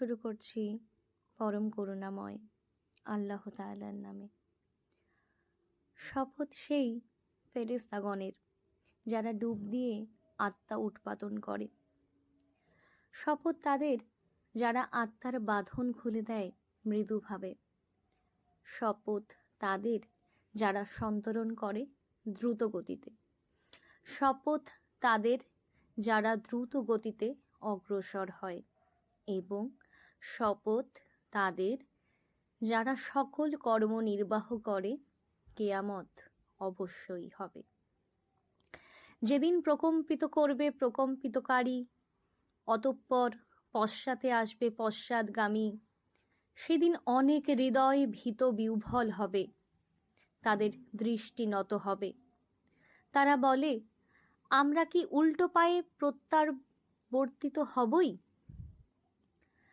শুরু করছি পরম করুণাময় আল্লাহ তাআলার নামে। শপথ সেই ফেরেশতাগণের যারা ডুব দিয়ে আত্মা উৎপাদন করে। শপথ তাদের যারা আত্মার বাঁধন খুলে দেয় মৃদুভাবে। শপথ তাদের যারা সন্তরণ করে দ্রুত গতিতে। শপথ তাদের যারা দ্রুত গতিতে অগ্রসর হয় এবং শপথ তাদের যারা সকল কর্ম নির্বাহ করে কেয়ামত অবশ্যই হবে। যেদিন প্রকম্পিত করবে প্রকম্পিতকারী, অতঃপর পশ্চাতে আসবে পশ্চাৎগামী, সেদিন অনেক হৃদয় ভীত বিহ্বল হবে, তাদের দৃষ্টি নত হবে। তারা বলে, আমরা কি উল্টো পায়ে প্রত্যাবর্তিত হবই?